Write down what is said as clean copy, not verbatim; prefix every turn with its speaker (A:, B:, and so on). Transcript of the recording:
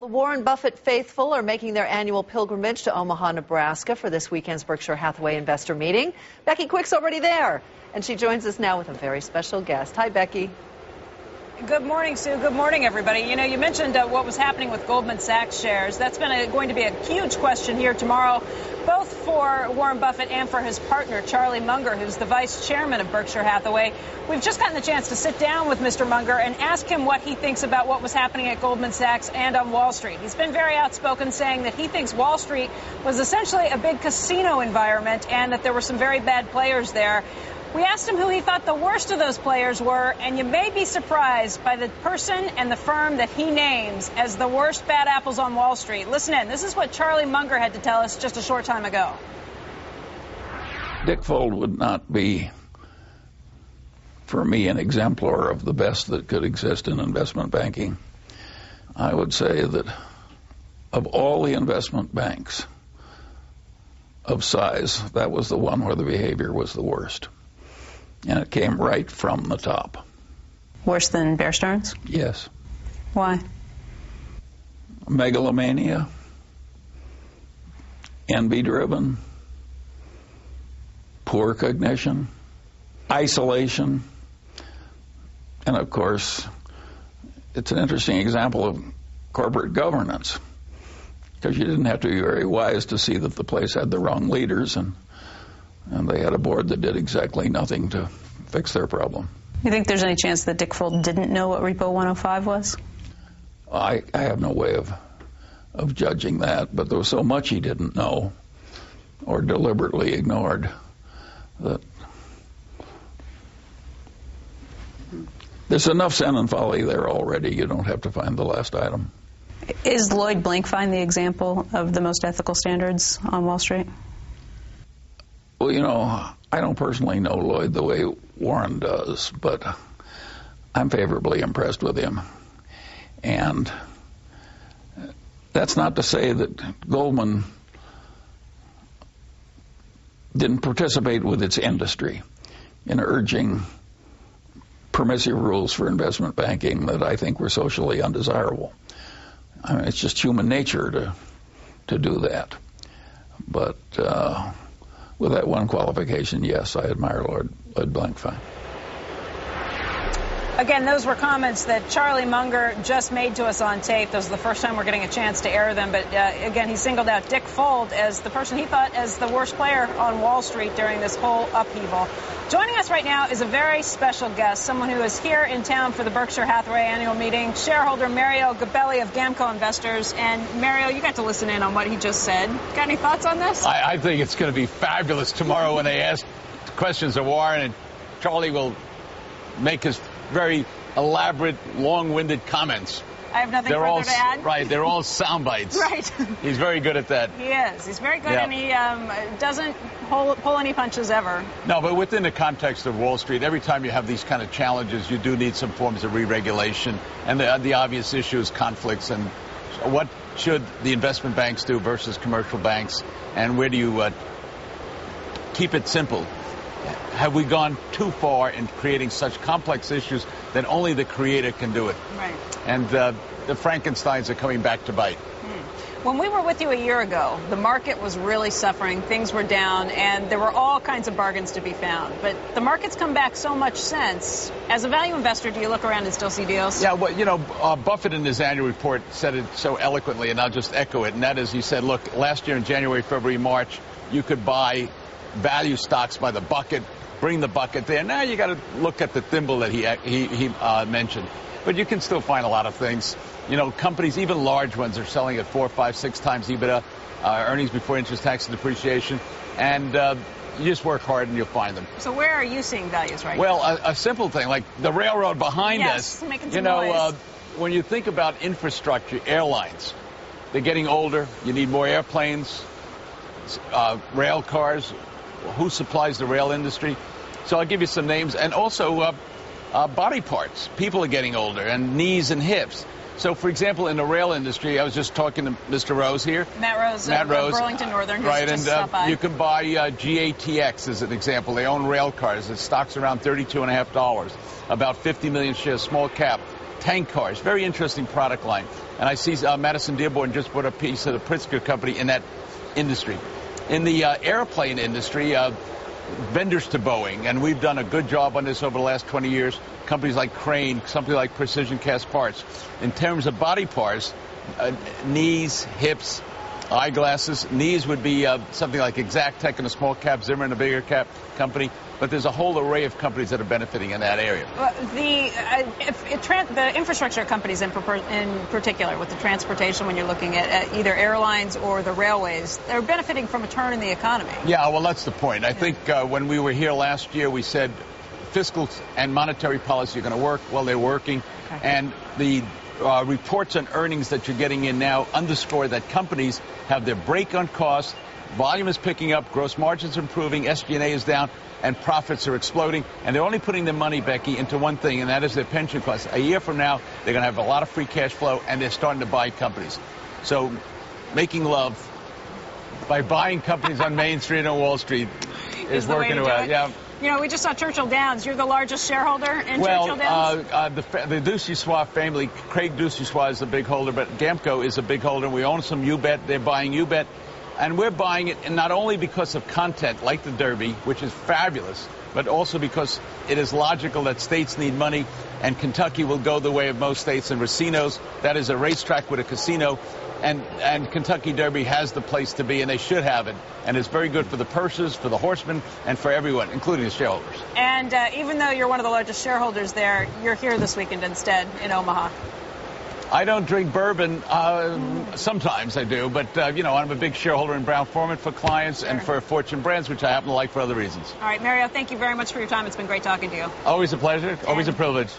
A: The Warren Buffett faithful are making their annual pilgrimage to Omaha, Nebraska for this weekend's Berkshire Hathaway investor meeting. Becky Quick's already there, and she joins us now with a very special guest. Hi, Becky.
B: Good morning, Sue. Good morning, everybody. You know, you mentioned what was happening with Goldman Sachs shares. That's been going to be a huge question here tomorrow, both for Warren Buffett and for his partner, Charlie Munger, who's the vice chairman of Berkshire Hathaway. We've just gotten the chance to sit down with Mr. Munger and ask him what he thinks about what was happening at Goldman Sachs and on Wall Street. He's been very outspoken, saying that he thinks Wall Street was essentially a big casino environment and that there were some very bad players there. We asked him who he thought the worst of those players were, and you may be surprised by the person and the firm that he names as the worst bad apples on Wall Street. Listen in. This is what Charlie Munger had to tell us just a short time ago.
C: Dick Fold would not be, for me, an exemplar of the best that could exist in investment banking. I would say that of all the investment banks of size, that was the one where the behavior was the worst. And it came right from the top.
D: Worse than Bear Stearns?
C: Yes.
D: Why?
C: Megalomania, envy-driven, poor cognition, isolation, and of course, it's an interesting example of corporate governance, because you didn't have to be very wise to see that the place had the wrong leaders, and they had a board that did exactly nothing to fix their problem.
D: You think there's any chance that Dick Fold didn't know what Repo 105 was?
C: I have no way of judging that, but there was so much he didn't know or deliberately ignored that there's enough sin and folly there already. You don't have to find the last item.
D: Is Lloyd Blankfein the example of the most ethical standards on Wall Street?
C: Well, you know, I don't personally know Lloyd the way Warren does, but I'm favorably impressed with him. And that's not to say that Goldman didn't participate with its industry in urging permissive rules for investment banking that I think were socially undesirable. I mean, it's just human nature to do that. But with that one qualification, yes, I admire Lloyd Blankfein.
B: Again, those were comments that Charlie Munger just made to us on tape. This is the first time we're getting a chance to air them. But again, he singled out Dick Fold as the person he thought as the worst player on Wall Street during this whole upheaval. Joining us right now is a very special guest, someone who is here in town for the Berkshire Hathaway annual meeting, shareholder Mario Gabelli of Gamco Investors. And Mario, you got to listen in on what he just said. Got any thoughts on this?
E: I think it's going to be fabulous tomorrow when they ask questions of Warren, and Charlie will make his very elaborate, long-winded comments.
B: I have nothing further to add.
E: Right, they're all sound bites.
B: Right.
E: He's very good at that.
B: He is. He's very good, and he doesn't pull any punches ever.
E: No, but within the context of Wall Street, every time you have these kind of challenges, you do need some forms of re-regulation, and the obvious issue is conflicts, and what should the investment banks do versus commercial banks, and where do you keep it simple? Have we gone too far in creating such complex issues that only the creator can do it?
B: Right.
E: And the Frankensteins are coming back to bite.
B: When we were with you a year ago, the market was really suffering. Things were down, and there were all kinds of bargains to be found. But the market's come back so much since. As a value investor, do you look around and still see deals?
E: Yeah, well, you know, Buffett in his annual report said it so eloquently, and I'll just echo it. And that is, he said, look, last year in January, February, March, you could buy value stocks by the bucket, bring the bucket there. Now you got to look at the thimble that he mentioned. But you can still find a lot of things. You know, companies, even large ones, are selling at 4, 5, 6 times EBITDA, earnings before interest, tax, and depreciation. And you just work hard and you'll find them.
B: So where are you seeing values right now?
E: Well, a simple thing, like the railroad behind us.
B: Making some noise.
E: When you think about infrastructure, airlines, they're getting older. You need more airplanes, rail cars. Who supplies the rail industry? So I'll give you some names. And also body parts. People are getting older, and knees and hips. So, for example, in the rail industry, I was just talking to Mr. Rose here.
B: Matt Rose, Burlington Northern.
E: Right, and you can buy GATX as an example. They own rail cars. It stocks around $32.50. About 50 million shares, small cap. tank cars, very interesting product line. And I see Madison Dearborn just bought a piece of the Pritzker company in that industry. In the airplane industry, vendors to Boeing, and we've done a good job on this over the last 20 years. Companies like Crane, something like Precision Cast Parts. In terms of body parts, knees, hips, eyeglasses. Knees would be something like Exactech in a small cap, Zimmer in a bigger cap company. But there's a whole array of companies that are benefiting in that area.
B: The infrastructure companies in particular, with the transportation, when you're looking at either airlines or the railways, they're benefiting from a turn in the economy.
E: Yeah, well, that's the point. I think when we were here last year, we said fiscal and monetary policy are going to work. Well, they're working. Okay. And the reports on earnings that you're getting in now underscore that companies have their brake on costs, volume is picking up, gross margins are improving, SG&A is down, and profits are exploding. And they're only putting their money, Becky, into one thing, and that is their pension costs. A year from now, they're going to have a lot of free cash flow, and they're starting to buy companies. So making love by buying companies on Main Street and Wall Street is working well. Yeah.
B: You know, we just saw Churchill Downs. You're the largest shareholder in Churchill Downs?
E: The Duchossois family, Craig Duchossois is the big holder, but Gamco is a big holder. We own some UBET. They're buying UBET. And we're buying it, and not only because of content like the Derby, which is fabulous, but also because it is logical that states need money, and Kentucky will go the way of most states. And Racino's, that is a racetrack with a casino, and Kentucky Derby has the place to be, and they should have it. And it's very good for the purses, for the horsemen, and for everyone, including the shareholders. And
B: even though you're one of the largest shareholders there, you're here this weekend instead in Omaha.
E: I don't drink bourbon. Sometimes I do, but, you know, I'm a big shareholder in Brown-Forman for clients and for Fortune Brands, which I happen to like for other reasons.
B: All right, Mario, thank you very much for your time. It's been great talking to you.
E: Always a pleasure. Always a privilege.